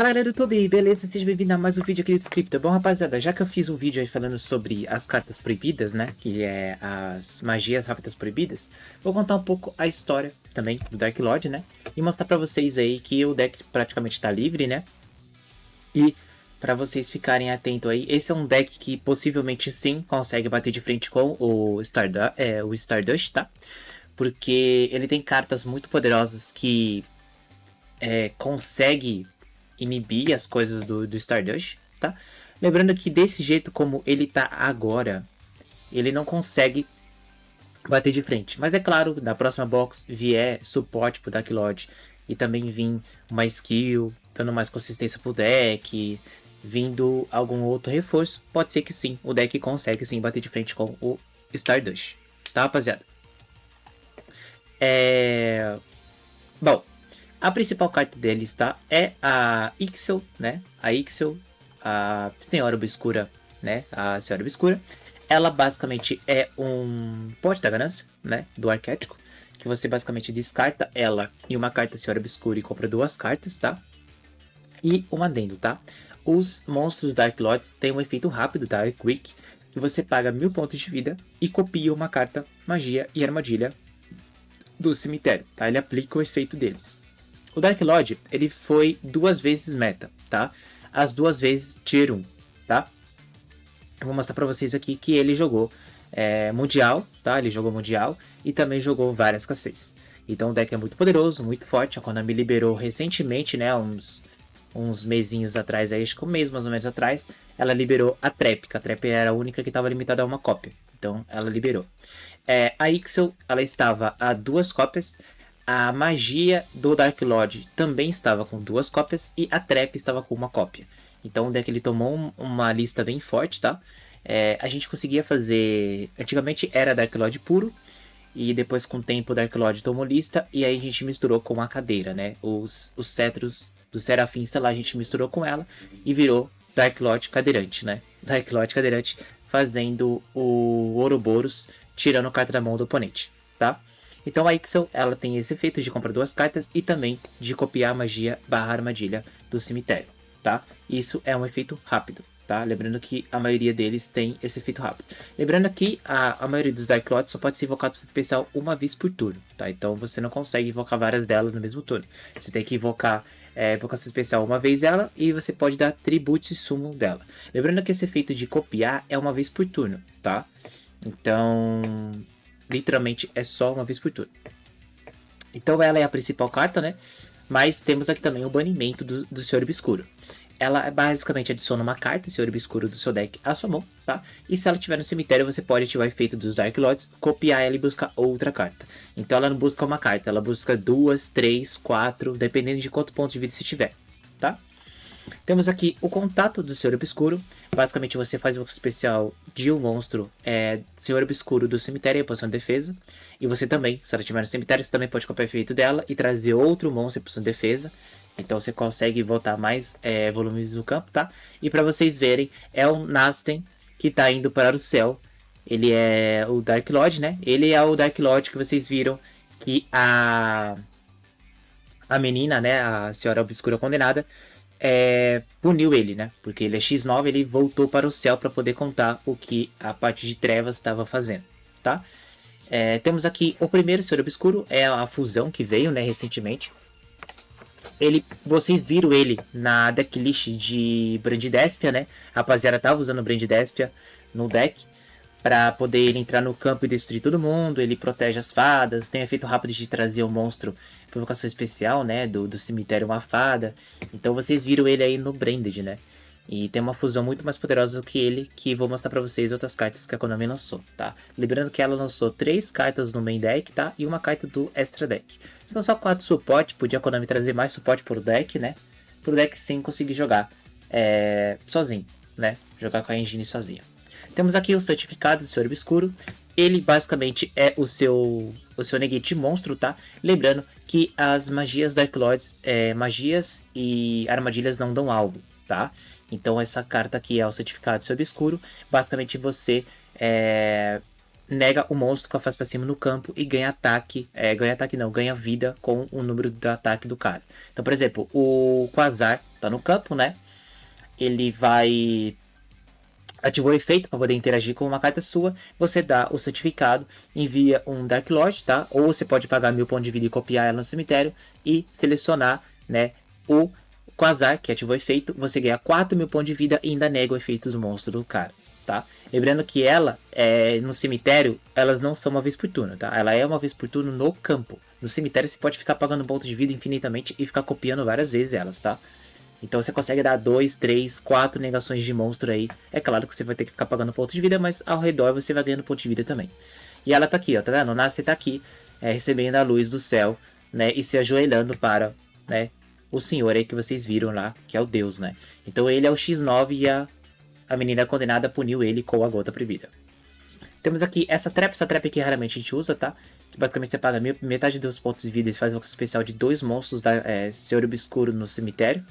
Fala galera do YouTube, beleza? Seja bem-vindo a mais um vídeo aqui do Script. Bom, rapaziada, já que eu fiz um vídeo aí falando sobre as cartas proibidas, né? Que é as magias rápidas proibidas, vou contar um pouco a história também do Dark Lord, né? E mostrar pra vocês aí que o deck praticamente tá livre, né? E pra vocês ficarem atentos aí, esse é um deck que possivelmente sim consegue bater de frente com o Stardust, tá? Porque ele tem cartas muito poderosas que consegue inibir as coisas do Stardust, tá? Lembrando que desse jeito como ele tá agora, ele não consegue bater de frente. Mas é claro, na próxima box vier suporte pro Dark Lord e também vir uma skill, dando mais consistência pro deck, vindo algum outro reforço, pode ser que sim, o deck consegue sim bater de frente com o Stardust, tá, rapaziada? Bom, a principal carta deles, tá? É a Ixel, né? A Ixel, a Senhora Obscura, né? A Senhora Obscura. Ela basicamente é um pote da ganância, né? Do arquétipo. Que você basicamente descarta ela em uma carta Senhora Obscura e compra duas cartas, tá? E um adendo, tá? Os monstros Dark Lords têm um efeito rápido, tá? É Quick. Que você paga 1000 pontos de vida e copia uma carta Magia e Armadilha do cemitério, tá? Ele aplica o efeito deles. O Dark Lord, ele foi duas vezes meta, tá? As duas vezes Tier 1, tá? Eu vou mostrar pra vocês aqui que ele jogou Mundial, tá? Ele jogou Mundial e também jogou várias escassez. Então o deck é muito poderoso, muito forte. A Konami liberou recentemente, né? Uns mesinhos atrás, aí, acho que um mês mais ou menos atrás, ela liberou a Trap, que a Trap era a única que estava limitada a uma cópia. Então ela liberou. A Ixel, ela estava a duas cópias. A magia do Dark Lord também estava com duas cópias e a Trap estava com uma cópia. Então o deck ele tomou uma lista bem forte, tá? A gente conseguia fazer... Antigamente era Dark Lord puro e depois com o tempo o Dark Lord tomou lista e aí a gente misturou com a cadeira, né? Os cetros do Serafim Estelar a gente misturou com ela e virou Dark Lord cadeirante, né? Dark Lord cadeirante fazendo o Ouroboros tirando carta da mão do oponente, tá? Então a Ixel, ela tem esse efeito de comprar duas cartas e também de copiar a magia barra armadilha do cemitério, tá? Isso é um efeito rápido, tá? Lembrando que a maioria deles tem esse efeito rápido. Lembrando que a maioria dos Dark Lords só pode ser invocado especial uma vez por turno, tá? Então você não consegue invocar várias delas no mesmo turno. Você tem que invocar invocação especial uma vez ela e você pode dar tribute summon dela. Lembrando que esse efeito de copiar é uma vez por turno, tá? Então... literalmente é só uma vez por turno. Então ela é a principal carta, né? Mas temos aqui também o banimento do Senhor Obscuro. Ela basicamente adiciona uma carta, Senhor Obscuro, do seu deck à sua mão, tá? E se ela estiver no cemitério, você pode ativar o efeito dos Dark Lords, copiar ela e buscar outra carta. Então ela não busca uma carta, ela busca 2, 3, 4, dependendo de quanto ponto de vida você tiver, tá? Temos aqui o contato do Senhor Obscuro. Basicamente você faz um especial de um monstro Senhor Obscuro do cemitério em posição de defesa. E você também, se ela estiver no cemitério, você também pode copiar o efeito dela e trazer outro monstro em posição de defesa. Então você consegue voltar mais volumes no campo, tá? E para vocês verem, é o Nasten que está indo para o céu. Ele é o Dark Lord, né? Ele é o Dark Lord que vocês viram que a menina, né? A Senhora Obscura Condenada, puniu ele, né? Porque ele é X9, ele voltou para o céu para poder contar o que a parte de trevas estava fazendo, tá? Temos aqui o primeiro Senhor Obscuro, é a fusão que veio, né, recentemente. Vocês viram ele na decklist de Brandidespia, né? A rapaziada tava usando Brandidespia no deck para poder ele entrar no campo e destruir todo mundo. Ele protege as fadas, tem efeito rápido de trazer o monstro provocação especial, né, do cemitério uma fada. Então vocês viram ele aí no Branded, né? E tem uma fusão muito mais poderosa do que ele, que vou mostrar pra vocês outras cartas que a Konami lançou, tá? Lembrando que ela lançou 3 cartas no main deck, tá? E uma carta do extra deck. São só 4 suporte, podia a Konami trazer mais suporte pro deck, né? Pro deck sim conseguir jogar sozinho, né? Jogar com a engine sozinha. Temos aqui o certificado do Senhor Obscuro. Ele basicamente é o seu negate monstro, tá? Lembrando que as magias Dark Lords, magias e armadilhas não dão alvo, tá? Então essa carta aqui é o certificado do Senhor Obscuro. Basicamente você nega o monstro com a face pra cima no campo e ganha ataque. Ganha ataque não, ganha vida com o número do ataque do cara. Então, por exemplo, o Quasar tá no campo, né? Ele vai ativou o efeito para poder interagir com uma carta sua. Você dá o certificado, envia um Dark Lord, tá? Ou você pode pagar 1000 pontos de vida e copiar ela no cemitério e selecionar, né, o Quasar, que ativou o efeito. Você ganha 4000 pontos de vida e ainda nega o efeito do monstro do cara, tá? Lembrando que ela, no cemitério, elas não são uma vez por turno, tá? Ela é uma vez por turno no campo. No cemitério você pode ficar pagando pontos de vida infinitamente e ficar copiando várias vezes elas, tá? Então você consegue dar 2, 3, 4 negações de monstro aí. É claro que você vai ter que ficar pagando ponto de vida, mas ao redor você vai ganhando ponto de vida também. E ela tá aqui, ó, tá vendo? Nasce tá aqui, recebendo a luz do céu, né? E se ajoelhando para, né? O senhor aí que vocês viram lá, que é o Deus, né? Então ele é o X9 e a menina condenada puniu ele com a gota proibida. Temos aqui essa trap aqui raramente a gente usa, tá? Que basicamente você paga metade dos pontos de vida e faz uma coisa especial de 2 monstros da Senhor Obscuro no cemitério,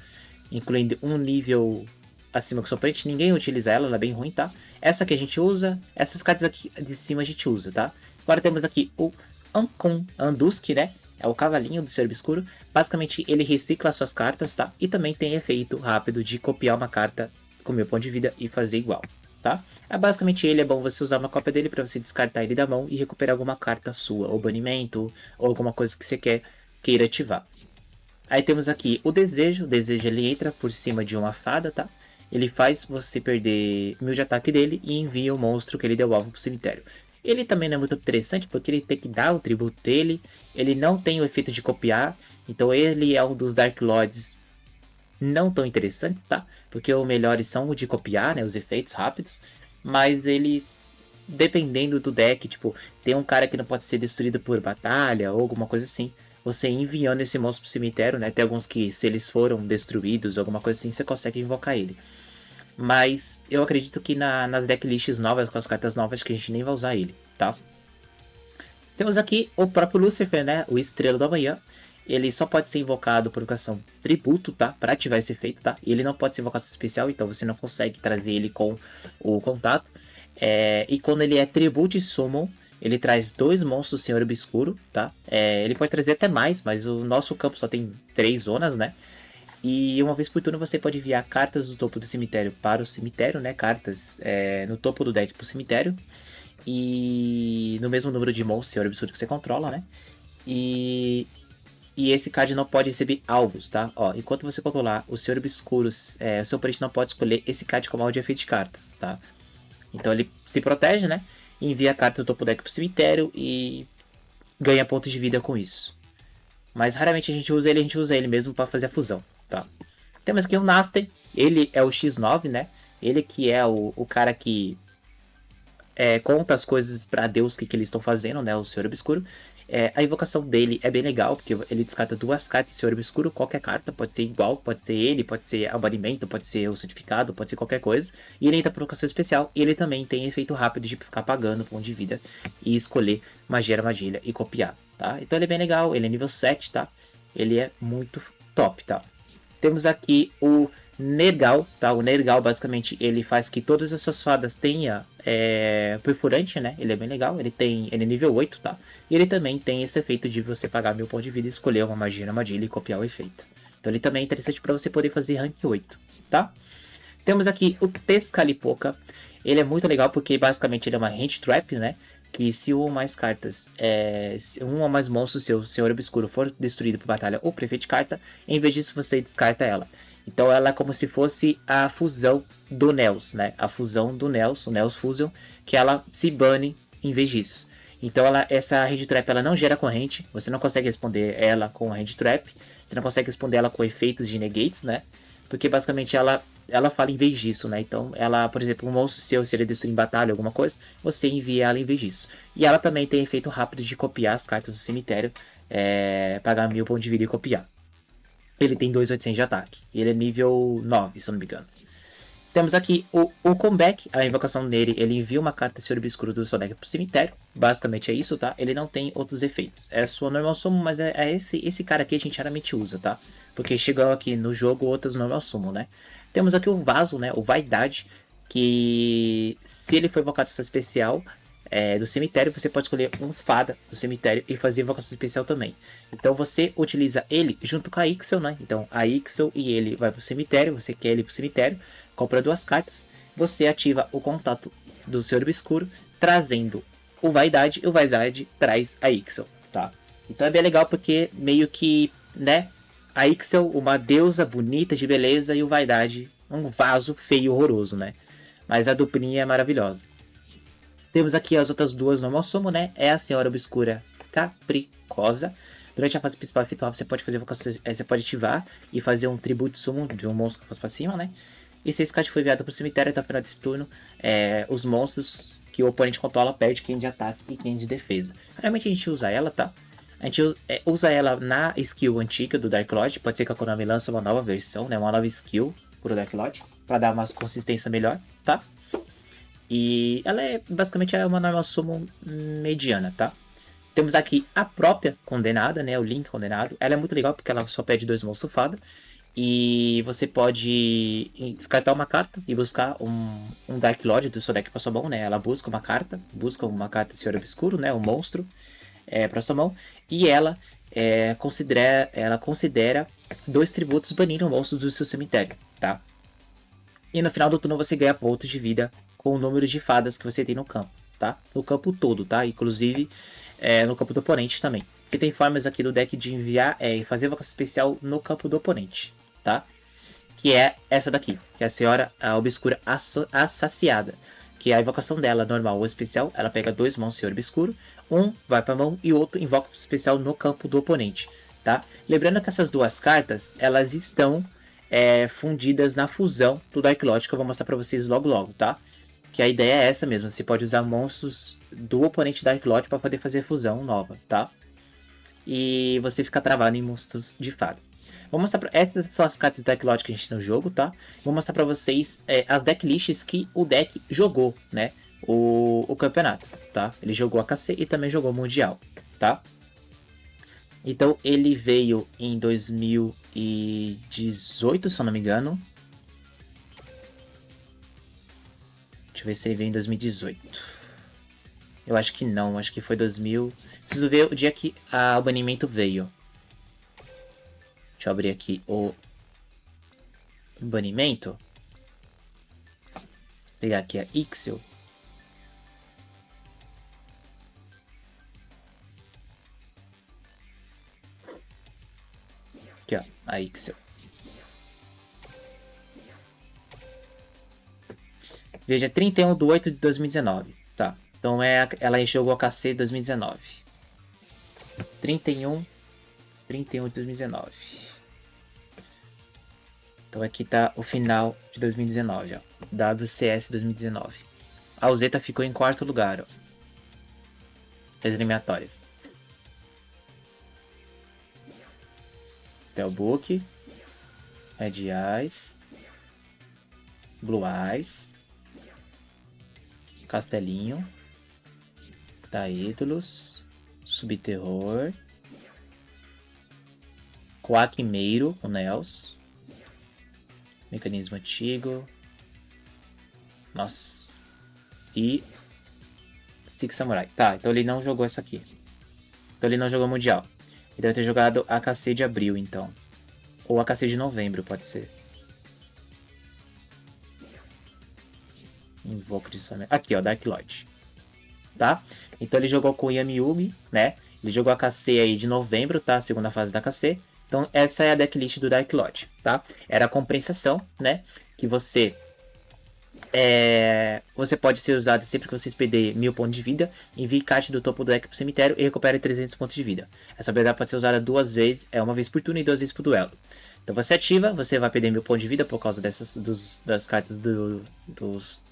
incluindo um nível acima que o suplente. Ninguém utiliza ela, ela é bem ruim, tá? Essa aqui a gente usa, essas cartas aqui de cima a gente usa, tá? Agora temos aqui o Ancon Andusk, né? É o cavalinho do Senhor Obscuro. Basicamente ele recicla suas cartas, tá? E também tem efeito rápido de copiar uma carta com 1000 pontos de vida e fazer igual, tá? Basicamente ele é bom você usar uma cópia dele para você descartar ele da mão e recuperar alguma carta sua, ou banimento, ou alguma coisa que você queira ativar. Aí temos aqui o desejo ele entra por cima de uma fada, tá? Ele faz você perder 1000 de ataque dele e envia o monstro que ele deu alvo pro cemitério. Ele também não é muito interessante porque ele tem que dar o tributo dele, ele não tem o efeito de copiar, então ele é um dos Dark Lords não tão interessantes, tá? Porque os melhores são o de copiar, né? Os efeitos rápidos, mas ele, dependendo do deck, tipo, tem um cara que não pode ser destruído por batalha ou alguma coisa assim. Você enviando esse monstro pro cemitério, né? Tem alguns que, se eles foram destruídos ou alguma coisa assim, você consegue invocar ele. Mas eu acredito que nas decklists novas, com as cartas novas, que a gente nem vai usar ele, tá? Temos aqui o próprio Lúcifer, né? O Estrela do Amanhã. Ele só pode ser invocado por invocação tributo, tá? Para ativar esse efeito, tá? E ele não pode ser invocado especial, então você não consegue trazer ele com o contato. E quando ele é tributo e summon, ele traz 2 monstros Senhor Obscuro, tá? Ele pode trazer até mais, mas o nosso campo só tem 3 zonas, né? E uma vez por turno você pode enviar cartas do topo do cemitério para o cemitério, né? Cartas no topo do deck para o cemitério. E no mesmo número de monstros Senhor Obscuro que você controla, né? E esse card não pode receber alvos, tá? Ó, enquanto você controlar o Senhor Obscuro, o seu oponente não pode escolher esse card como alvo de efeito de cartas, tá? Então ele se protege, né? Envia a carta do topo deck pro cemitério e ganha pontos de vida com isso. Mas raramente a gente usa ele mesmo para fazer a fusão, tá? Temos aqui o Naster, ele é o X9, né? Ele que é o cara que conta as coisas para Deus que eles estão fazendo, né? O Senhor Obscuro. A invocação dele é bem legal, porque ele descarta 2 cartas de Senhor Obscuro, qualquer carta, pode ser igual, pode ser ele, pode ser o banimento, pode ser o certificado, pode ser qualquer coisa. E ele entra por invocação especial, e ele também tem efeito rápido de ficar pagando ponto de vida e escolher magia armadilha e copiar, tá? Então ele é bem legal, ele é nível 7, tá? Ele é muito top, tá? Temos aqui o Nergal, tá? O Nergal, basicamente, ele faz que todas as suas fadas tenham perfurante, né? Ele é bem legal, ele é nível 8, tá? E ele também tem esse efeito de você pagar 1000 pontos de vida e escolher uma magia na armadilha e copiar o efeito. Então ele também é interessante para você poder fazer rank 8, tá? Temos aqui o Tezcatlipoca. Ele é muito legal porque basicamente ele é uma hand trap, né? Que se um ou mais cartas, se um ou mais monstros seu Senhor Obscuro for destruído por batalha ou por efeito de carta, em vez disso você descarta ela. Então ela é como se fosse a fusão do Nels, né? A fusão do Nels, o Nels Fusion, que ela se bane em vez disso. Então essa hand trap ela não gera corrente, você não consegue responder ela com hand trap, você não consegue responder ela com efeitos de negates, né? Porque basicamente ela fala em vez disso, né? Então ela, por exemplo, um monstro seu, se ele destruir em batalha alguma coisa, você envia ela em vez disso. E ela também tem efeito rápido de copiar as cartas do cemitério, pagar 1000 pontos de vida e copiar. Ele tem 2.800 de ataque. Ele é nível 9, se eu não me engano. Temos aqui o comeback, a invocação dele, ele envia uma carta Senhor Obscuro do seu deck pro cemitério. Basicamente é isso, tá? Ele não tem outros efeitos. É a sua normal summon, mas esse cara aqui a gente raramente usa, tá? Porque chegou aqui no jogo outras normal summon, né? Temos aqui o Vaso, né? O Vaidade, que se ele for invocado em sua especial, do cemitério, você pode escolher um fada do cemitério e fazer invocação especial também. Então você utiliza ele junto com a Ixel, né? Então a Ixel e ele vai pro cemitério, você quer ele pro cemitério, compra 2 cartas, você ativa o contato do Senhor Obscuro, trazendo o Vaidade, e o Vaidade traz a Ixel, tá? Então é bem legal porque meio que, né? A Ixel, uma deusa bonita de beleza, e o Vaidade, um vaso feio e horroroso, né? Mas a duplinha é maravilhosa. Temos aqui as outras duas normal summon, né? É a Senhora Obscura Capricosa. Durante a fase principal efetual, você pode fazer você pode ativar e fazer um tributo summon de um monstro que fosse pra cima, né? E se esse card foi enviado pro cemitério até o final desse turno, os monstros que o oponente controla perde quem de ataque e quem de defesa. Realmente a gente usa ela, tá? A gente usa ela na skill antiga do Dark Lord. Pode ser que a Konami lance uma nova versão, né? Uma nova skill pro Dark Lord, para dar uma consistência melhor, tá? E ela é basicamente uma normal summon mediana, tá? Temos aqui a própria condenada, né? O Link condenado. Ela é muito legal porque ela só pede 2 mãos sulfada. E você pode descartar uma carta e buscar um Dark Lord do seu deck para sua mão, né? Ela busca uma carta Senhor Obscuro, né? Um monstro para sua mão. E ela considera 2 tributos banindo monstros do seu cemitério, tá? E no final do turno você ganha pontos de vida com o número de fadas que você tem no campo, tá? No campo todo, tá? Inclusive no campo do oponente também. E tem formas aqui do deck de enviar e fazer invocação especial no campo do oponente, tá? Que é essa daqui, que é a Senhora Obscura Assaciada. Que é a invocação dela, normal ou especial, ela pega 2 mãos Senhor Obscuro, um vai pra mão e outro invoca especial no campo do oponente, tá? Lembrando que essas 2 cartas, elas estão fundidas na fusão do Dark Lord, que eu vou mostrar pra vocês logo logo, tá? Que a ideia é essa mesmo, você pode usar monstros do oponente Dark Lord para poder fazer fusão nova, tá? E você fica travado em monstros de fada. Vou mostrar essas são as cartas do Dark Lord que a gente tem no jogo, tá? Vou mostrar pra vocês as decklists que o deck jogou, né? O campeonato, tá? Ele jogou a KC e também jogou o Mundial, tá? Então ele veio em 2018, se eu não me engano. Deixa eu ver se ele veio em 2018. Eu acho que não, acho que foi 2000. Preciso ver o dia que o banimento veio. Deixa eu abrir aqui o banimento. Vou pegar aqui a Ixel. Aqui, ó, a Ixel. Veja, 31/8/2019. Tá. Então ela jogou a KC 2019. 31 de 2019. Então aqui tá o final de 2019, ó. WCS 2019. A Uzeta ficou em 4º lugar, ó. As eliminatórias. Steelbook. Red Eyes. Blue Eyes. Castelinho. Daedalus. Subterror. Quaquimeiro, o Nels. Mecanismo antigo. Nossa. E Six Samurai. Tá, então ele não jogou essa aqui. Então ele não jogou Mundial. Ele deve ter jogado a KC de abril, então. Ou a KC de novembro, pode ser. Invoco de Samurai. Aqui, ó, Dark Lord. Tá? Então ele jogou com o Yami-Yugi, né? Ele jogou a KC aí de novembro, tá? Segunda fase da KC. Então essa é a decklist do Dark Lord, tá? Era a compensação, né? Que você pode ser usado sempre que você perder 1000 pontos de vida, envie caixa do topo do deck pro cemitério e recupere 300 pontos de vida. Essa habilidade pode ser usada 2 vezes, uma vez por turno e 2 vezes por duelo. Então você ativa, você vai perder 1000 pontos de vida por causa das cartas do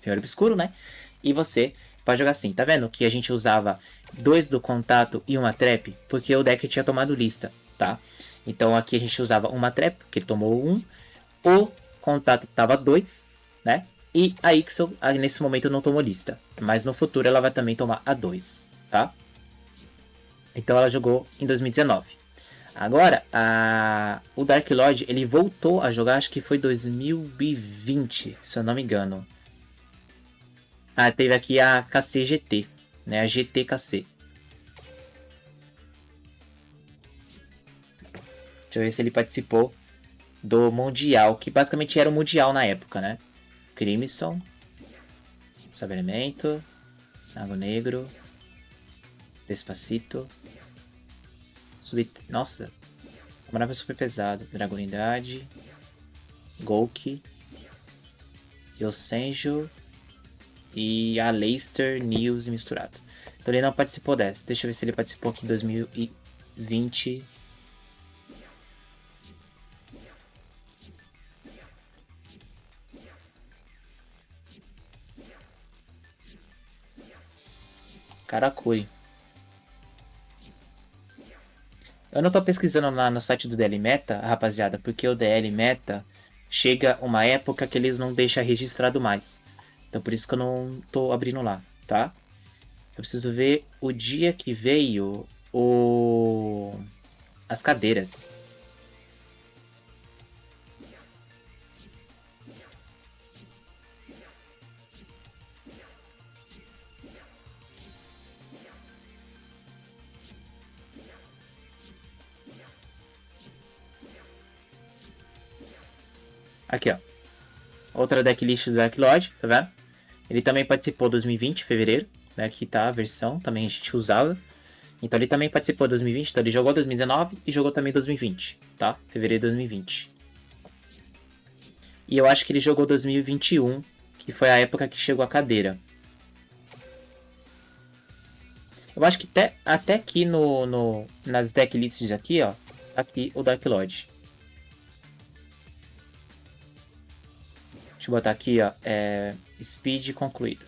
Senhor Obscuro, né? E você pode jogar assim, tá vendo? Que a gente usava 2 do contato e uma trap, porque o deck tinha tomado lista, tá? Então aqui a gente usava uma trap, que ele tomou 1. O contato tava 2, né? E a Ixel, nesse momento, não tomou lista. Mas no futuro ela vai também tomar a 2, tá? Então ela jogou em 2019. Agora, o Dark Lord, ele voltou a jogar, acho que foi 2020, se eu não me engano. Teve aqui a KCGT, né? A GTKC. Deixa eu ver se ele participou do Mundial, que basicamente era o Mundial na época, né? Crimson, Sabelamento, Água Negro, Despacito, Nossa, Samurai super pesado, Dragonidade, Golki, Yosenjo e a Leicester News misturado. Então ele não participou dessa. Deixa eu ver se ele participou aqui em 2020. Karakuri. Eu não tô pesquisando lá no site do DL Meta, rapaziada, porque o DL Meta chega uma época que eles não deixam registrado mais. Então por isso que eu não tô abrindo lá, tá? Eu preciso ver o dia que veio as cadeiras. Aqui, ó. Outra decklist do Dark Lord, tá vendo? Ele também participou em 2020, fevereiro, né? Aqui tá a versão, também a gente usava. Então ele também participou em 2020, então ele jogou 2019 e jogou também 2020, tá? Fevereiro de 2020. E eu acho que ele jogou 2021, que foi a época que chegou a cadeira. Eu acho que até aqui nas decklists aqui, ó, aqui o Dark Lord. Deixa eu botar aqui, ó, Speed concluído.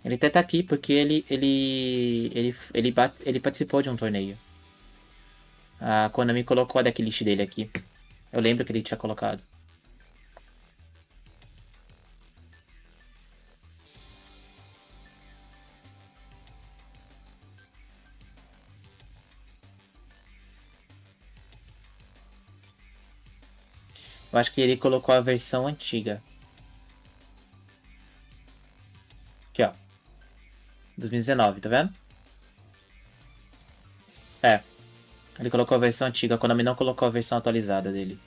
Ele até tá aqui porque ele participou de um torneio. A Konami colocou a decklist dele aqui. Eu lembro que ele tinha colocado. Eu acho que ele colocou a versão antiga. Aqui, ó. 2019, tá vendo? É. Ele colocou a versão antiga. A Konami não colocou a versão atualizada dele.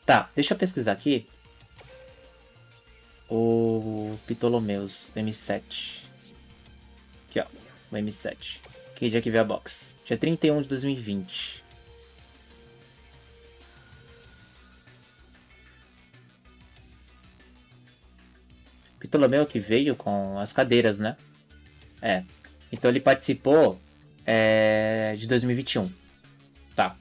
Tá, deixa eu pesquisar aqui. O Ptolomeus M7. Aqui, ó. O M7. Que dia que veio a box? Dia 31 de 2020. Ptolomeu que veio com as cadeiras, né? É. Então ele participou de 2021. Tá.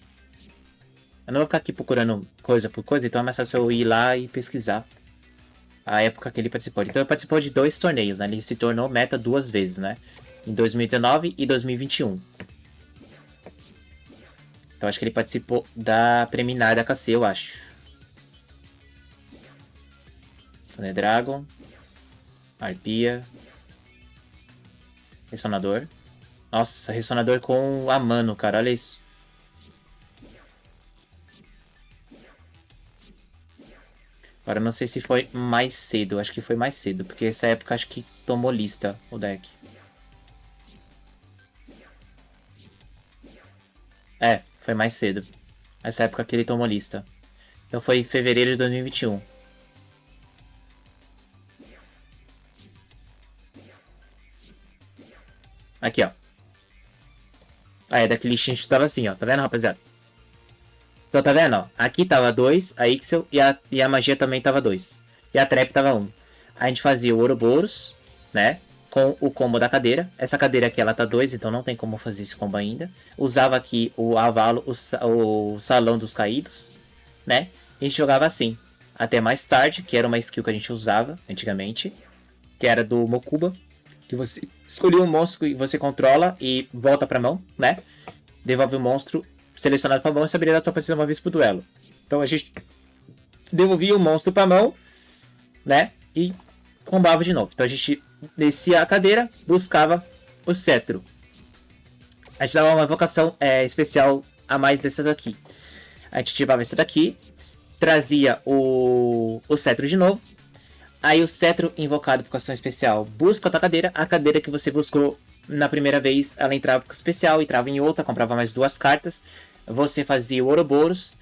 Eu não vou ficar aqui procurando coisa por coisa, então é mais fácil eu ir lá e pesquisar a época que ele participou. Então ele participou de 2 torneios, né? Ele se tornou meta 2 vezes, né? Em 2019 e 2021. Então acho que ele participou da preliminar da KC, eu acho. Thunder Dragon. Arpia. Ressonador. Nossa, ressonador com a mano, cara. Olha isso. Agora, não sei se foi mais cedo. Acho que foi mais cedo. Porque essa época acho que tomou lista o deck. É, foi mais cedo. Essa época que ele tomou lista. Então foi em fevereiro de 2021. Aqui, ó. Ah, é daquele lixinho que tava assim, ó. Tá vendo, rapaziada? Então, tá vendo, ó? Aqui tava 2, a Ixel e a magia também tava 2. E a Trap tava 1. A gente fazia o Ouroboros, né? Com o combo da cadeira. Essa cadeira aqui, ela tá 2, então não tem como fazer esse combo ainda. Usava aqui o Avalo, o Salão dos Caídos, né? E a gente jogava assim. Até mais tarde, que era uma skill que a gente usava antigamente. Que era do Mokuba. Que você escolhia um monstro que você controla e volta pra mão, né? Devolve o monstro selecionado pra mão e essa habilidade só precisa uma vez pro duelo. Então a gente devolvia o monstro pra mão, né? E combava de novo. Então a gente descia a cadeira, buscava o cetro. A gente dava uma invocação especial a mais dessa daqui. A gente ativava essa daqui, trazia o cetro de novo. Aí o cetro invocado por ação especial busca outra cadeira. A cadeira que você buscou na primeira vez, ela entrava com especial, entrava em outra, comprava mais 2 cartas. Você fazia o Ouroboros.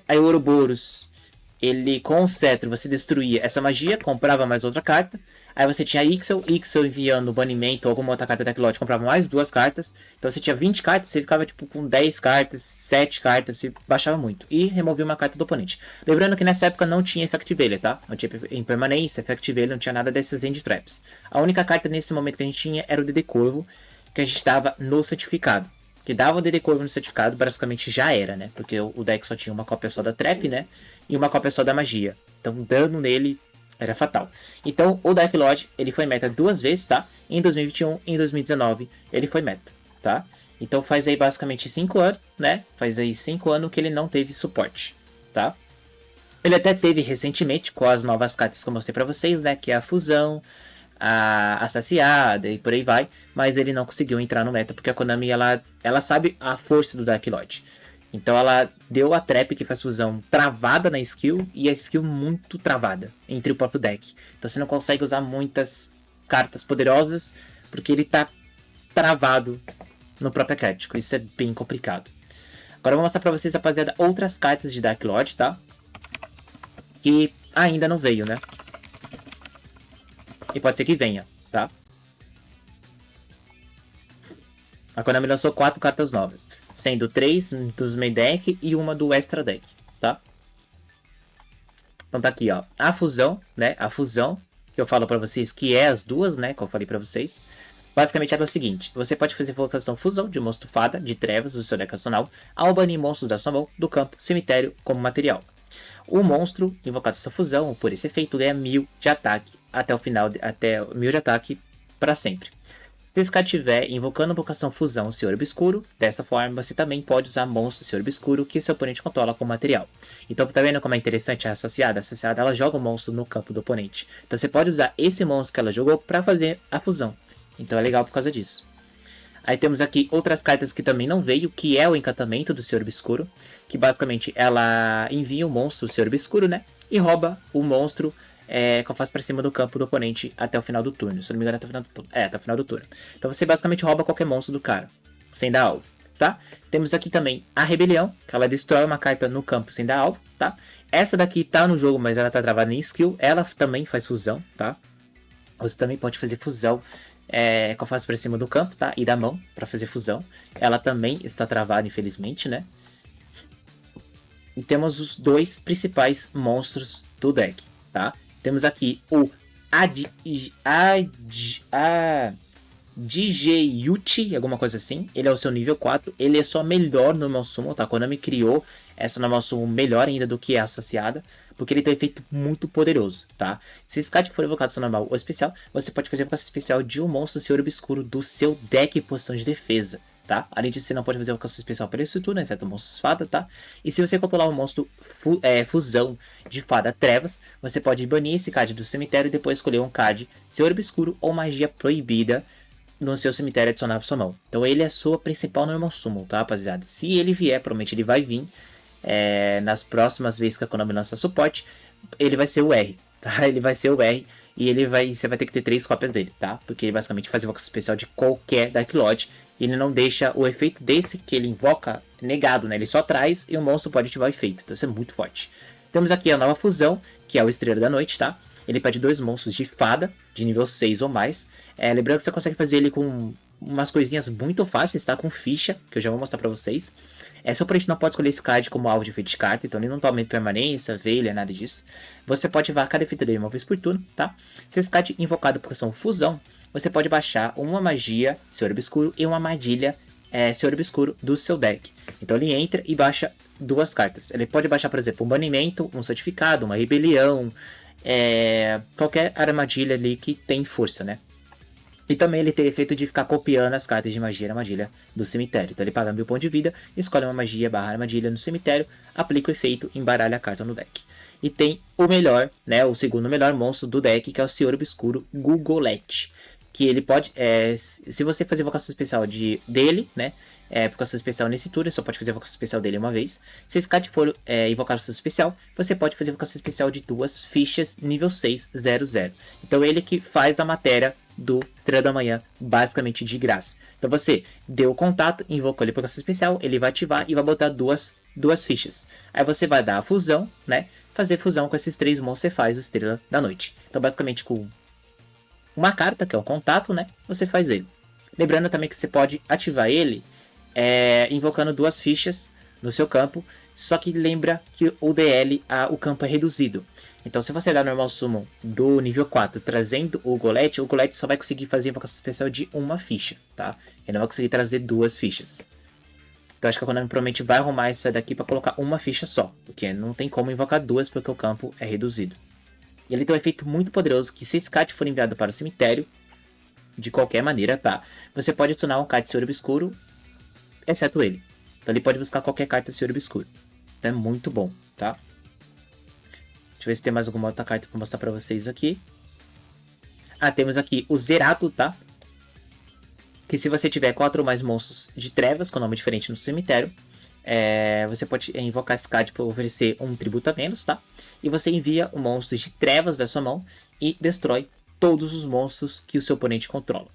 Aí o Ouroboros, ele com o cetro, você destruía essa magia, comprava mais outra carta. Aí você tinha Ixel enviando banimento ou alguma outra carta da Decklote, comprava mais 2 cartas. Então você tinha 20 cartas, você ficava tipo com 10 cartas, 7 cartas, você baixava muito. E removia uma carta do oponente. Lembrando que nessa época não tinha Effectivelha, tá? Não tinha impermanência, Effectivelha, não tinha nada desses End Traps. A única carta nesse momento que a gente tinha era o DD Corvo, que a gente dava no certificado. Que dava o DD Corvo no certificado, basicamente já era, né? Porque o deck só tinha uma cópia só da Trap, né? E uma cópia só da magia. Então dano nele era fatal. Então, o Dark Lord, ele foi meta 2 vezes, tá? Em 2021 e em 2019, ele foi meta, tá? Então faz aí basicamente 5 anos, né? Faz aí 5 anos que ele não teve suporte, tá? Ele até teve recentemente com as novas cartas que eu mostrei pra vocês, né? Que é a Fusão, a Saciada e por aí vai. Mas ele não conseguiu entrar no meta, porque a Konami, ela sabe a força do Dark Lord. Então ela deu a trap que faz fusão travada na skill e a skill muito travada entre o próprio deck. Então você não consegue usar muitas cartas poderosas porque ele tá travado no próprio Eclético. Isso é bem complicado. Agora eu vou mostrar pra vocês, rapaziada, outras cartas de Dark Lord, tá? Que ainda não veio, né? E pode ser que venha, tá? A Konami lançou 4 cartas novas, sendo 3 dos main deck e uma do extra deck, tá? Então tá aqui, ó, a fusão, né? A fusão, que eu falo pra vocês que é as duas, né? Que eu falei pra vocês. Basicamente era o seguinte, você pode fazer invocação fusão de monstro fada, de trevas do seu deck nacional, ao banir monstros da sua mão, do campo, cemitério, como material. O monstro invocado essa fusão, por esse efeito, ganha 1000 de ataque até o final, até 1000 de ataque para sempre. Se esse cara estiver invocando invocação fusão Senhor Obscuro, dessa forma você também pode usar monstro Senhor Obscuro que seu oponente controla como material. Então tá vendo como é interessante a Saciada? A Saciada ela joga o monstro no campo do oponente. Então você pode usar esse monstro que ela jogou para fazer a fusão. Então é legal por causa disso. Aí temos aqui outras cartas que também não veio, que é o encantamento do Senhor Obscuro, que basicamente ela envia o monstro, o Senhor Obscuro, né? E rouba o monstro que eu faço pra cima do campo do oponente até o final do turno. Se eu não me engano, até o final do turno. Até o final do turno. Então você basicamente rouba qualquer monstro do cara, sem dar alvo, tá? Temos aqui também a Rebelião, que ela destrói uma carta no campo sem dar alvo, tá? Essa daqui tá no jogo, mas ela tá travada em skill. Ela também faz fusão, tá? Você também pode fazer fusão que eu faço pra cima do campo, tá? E da mão, pra fazer fusão. Ela também está travada, infelizmente, né? E temos os 2 principais monstros do deck, tá? Temos aqui o Digeyuchi, alguma coisa assim. Ele é o seu nível 4. Ele é só melhor no Normal Summon, tá? A Konami criou essa Normal Summon melhor ainda do que a associada, porque ele tem um efeito muito poderoso, tá? Se esse card for evocado seu normal ou especial, você pode fazer evocação especial de um monstro Senhor Obscuro do seu deck em posição de defesa, tá? Além disso, você não pode fazer evocação especial para esse turno, exceto monstros fada, tá? E se você controlar um monstro fusão de fada trevas, você pode banir esse card do cemitério e depois escolher um card Senhor Obscuro ou magia proibida no seu cemitério adicionar para sua mão. Então ele é a sua principal normal summon, tá, rapaziada? Se ele vier, provavelmente ele vai vir nas próximas vezes que a Konami lança suporte, ele vai ser o R, tá? Ele vai ser o R e você vai ter que ter 3 cópias dele, tá? Porque ele basicamente faz invocação especial de qualquer Dark Lord e ele não deixa o efeito desse que ele invoca negado, né? Ele só traz e o monstro pode ativar o efeito, então isso é muito forte. Temos aqui a nova fusão, que é o Estrela da Noite, tá? Ele pede 2 monstros de fada, de nível 6 ou mais. Lembrando que você consegue fazer ele com umas coisinhas muito fáceis, tá? Com ficha, que eu já vou mostrar pra vocês. Seu oponente não pode escolher esse card como alvo de efeito de carta, então ele não toma permanência, veilha, nada disso. Você pode ativar cada efeito dele uma vez por turno, tá? Se esse card invocado por ação fusão, você pode baixar uma magia Senhor Obscuro e uma armadilha Senhor Obscuro do seu deck. Então ele entra e baixa 2 cartas. Ele pode baixar, por exemplo, um banimento, um certificado, uma rebelião, qualquer armadilha ali que tem força, né? E também ele tem o efeito de ficar copiando as cartas de magia na armadilha do cemitério. Então ele paga 1000 pontos de vida, escolhe uma magia barra armadilha no cemitério, aplica o efeito e embaralha a carta no deck. E tem o melhor, né, o segundo melhor monstro do deck, que é o Senhor Obscuro Gugolete. Que ele pode, se você fazer invocação especial dele, né, invocação especial nesse turno, só pode fazer a invocação especial dele uma vez. Se esse card for invocar a invocação especial, você pode fazer a invocação especial de 2 fichas nível 6/00. Então ele que faz da matéria do Estrela da Manhã, basicamente de graça. Então você deu o contato, invocou ele a invocação especial, ele vai ativar e vai botar duas fichas. Aí você vai dar a fusão, né? Fazer fusão com esses 3 monstros, você faz o Estrela da Noite. Então basicamente com uma carta, que é o contato, né? Você faz ele. Lembrando também que você pode ativar ele invocando 2 fichas no seu campo. Só que lembra que o DL, o campo é reduzido. Então se você dar normal summon do nível 4 trazendo o Golett só vai conseguir fazer invocação especial de uma ficha, tá? Ele não vai conseguir trazer 2 fichas. Então acho que a Konami provavelmente vai arrumar essa daqui para colocar uma ficha só. Porque não tem como invocar 2 porque o campo é reduzido. E ele tem um efeito muito poderoso que se esse card for enviado para o cemitério, de qualquer maneira, tá? Você pode adicionar um card de Senhor Obscuro, exceto ele. Então ele pode buscar qualquer carta de Senhor Obscuro. Então é muito bom, tá? Deixa eu ver se tem mais alguma outra carta para mostrar para vocês aqui. Temos aqui o Zerato, tá? Que se você tiver 4 ou mais monstros de trevas com nome diferente no cemitério, você pode invocar esse card para oferecer um tributo a menos, tá? E você envia o monstro de trevas da sua mão e destrói todos os monstros que o seu oponente controla.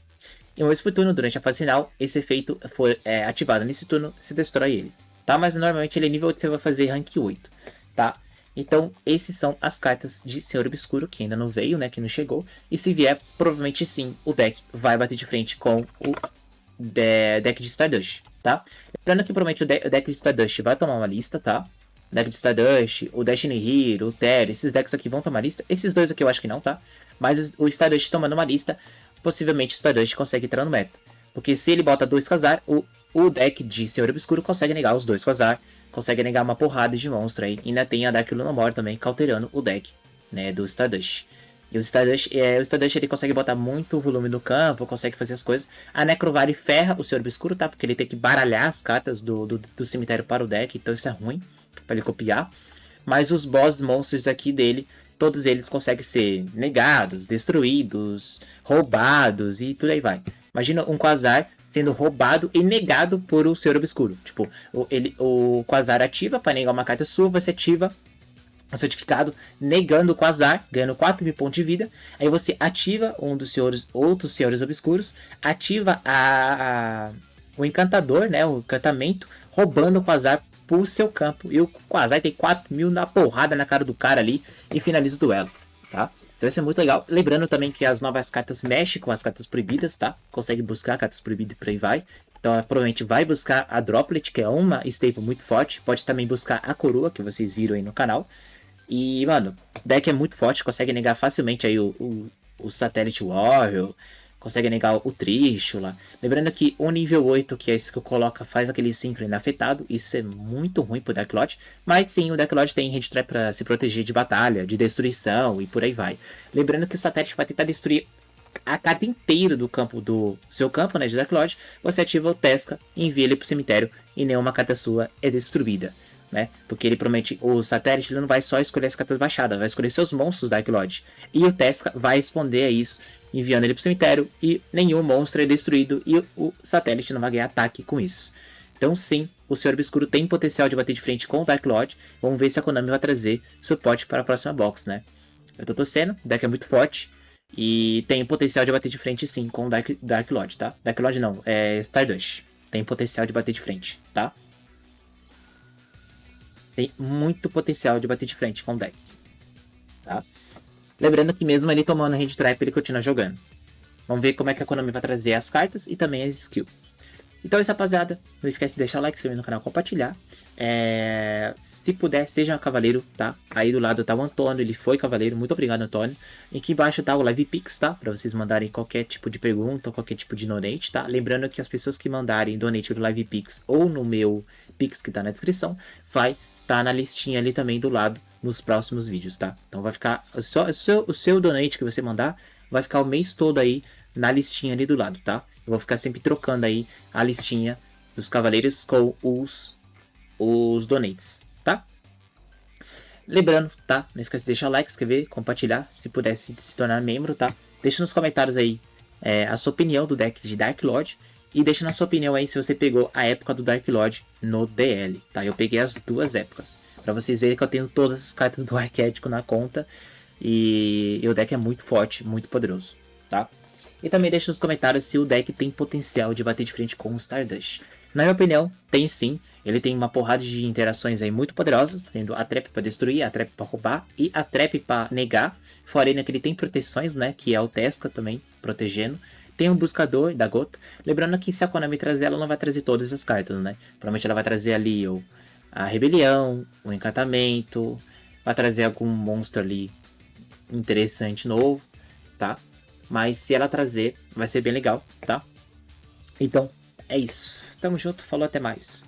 Em uma vez por turno, durante a fase final, esse efeito for ativado nesse turno, você destrói ele, tá? Mas normalmente ele é nível 8, você vai fazer rank 8, tá? Então, esses são as cartas de Senhor Obscuro, que ainda não veio, né? Que não chegou. E se vier, provavelmente sim, o deck vai bater de frente com o deck de Stardust, tá? Lembrando que provavelmente o deck de Stardust vai tomar uma lista, tá? O deck de Stardust, o Destiny Hero, o Terra, esses decks aqui vão tomar lista. Esses dois aqui eu acho que não, tá? Mas o Stardust tomando uma lista, possivelmente o Stardust consegue entrar no meta. Porque se ele bota 2 Quasar, o deck de Senhor Obscuro consegue negar os 2 Quasar, consegue negar uma porrada de monstro aí. E ainda tem a Dark Lunamore também, cauterando o deck, né, do Stardust. E o Stardust ele consegue botar muito volume no campo, consegue fazer as coisas. A Necrovare ferra o Senhor Obscuro, tá? Porque ele tem que baralhar as cartas do cemitério para o deck, então isso é ruim para ele copiar. Mas os boss monstros aqui dele, todos eles conseguem ser negados, destruídos, roubados e tudo aí vai. Imagina um Quasar sendo roubado e negado por o Senhor Obscuro. Tipo, o Quasar ativa para negar uma carta sua, você ativa o certificado negando o Quasar, ganhando 4.000 pontos de vida. Aí você ativa um dos outros senhores obscuros, ativa o encantador, né, o encantamento, roubando o Quasar pro seu campo. E o Quasar tem 4.000 na porrada na cara do cara ali e finaliza o duelo, tá? Então isso é muito legal. Lembrando também que as novas cartas mexem com as cartas proibidas, tá? Consegue buscar cartas proibidas e por aí vai. Então provavelmente vai buscar a Droplet, que é uma staple muito forte. Pode também buscar a Coroa, que vocês viram aí no canal. E, mano, o deck é muito forte, consegue negar facilmente aí o Satellite Warrior, consegue negar o Trishula. Lembrando que o nível 8, que é esse que eu coloco, faz aquele Synchro inafetado. Isso é muito ruim pro Dark Lord. Mas sim, o Dark Lord tem Hand Trap pra se proteger de batalha, de destruição e por aí vai. Lembrando que o Satellite vai tentar destruir a carta inteira do campo do seu campo, né, de Dark Lord. Você ativa o Tesca, envia ele pro cemitério e nenhuma carta sua é destruída. Né? Porque ele promete, o satélite ele não vai só escolher as cartas baixadas, vai escolher seus monstros Dark Lord. E o Tesca vai responder a isso, enviando ele pro cemitério, e nenhum monstro é destruído, e o satélite não vai ganhar ataque com isso. Então sim, o Senhor Obscuro tem potencial de bater de frente com o Dark Lord. Vamos ver se a Konami vai trazer suporte para a próxima box, né? Eu tô torcendo, o deck é muito forte, e tem potencial de bater de frente sim com o Dark Lord, tá? Dark Lord não, é Stardust. Tem potencial de bater de frente, tá? Tem muito potencial de bater de frente com o deck, tá? Lembrando que mesmo ele tomando Hand Trap, ele continua jogando. Vamos ver como é que a Konami vai trazer as cartas e também as skills. Então é isso, rapaziada. Não esquece de deixar o like, se inscrever no canal, compartilhar. Se puder, seja um cavaleiro, tá? Aí do lado tá o Antônio, ele foi cavaleiro. Muito obrigado, Antônio. E aqui embaixo tá o Live Pix, tá? Pra vocês mandarem qualquer tipo de pergunta, qualquer tipo de donate, tá? Lembrando que as pessoas que mandarem donate no Live Pix ou no meu Pix que tá na descrição, vai tá na listinha ali também do lado nos próximos vídeos, tá? Então vai ficar o seu donate que você mandar vai ficar o mês todo aí na listinha ali do lado, tá? Eu vou ficar sempre trocando aí a listinha dos cavaleiros com os donates, tá? Lembrando, tá? Não esquece de deixar o like, inscrever, compartilhar, se pudesse se tornar membro, tá? Deixa nos comentários aí a sua opinião do deck de Dark Lord. E deixa na sua opinião aí se você pegou a época do Dark Lord no DL, tá? Eu peguei as duas épocas. Pra vocês verem que eu tenho todas as cartas do Arquético na conta. E o deck é muito forte, muito poderoso, tá? E também deixa nos comentários se o deck tem potencial de bater de frente com o Stardust. Na minha opinião, tem sim. Ele tem uma porrada de interações aí muito poderosas, sendo a trap para destruir, a trap para roubar e a trap para negar. Fora ainda que ele tem proteções, né? Que é o Tesca também, protegendo. Tem um buscador da Gota. Lembrando que se a Konami trazer, ela não vai trazer todas as cartas, né? Provavelmente ela vai trazer ali a Rebelião, o Encantamento, vai trazer algum monstro ali interessante novo, tá? Mas se ela trazer, vai ser bem legal, tá? Então, é isso. Tamo junto, falou, até mais.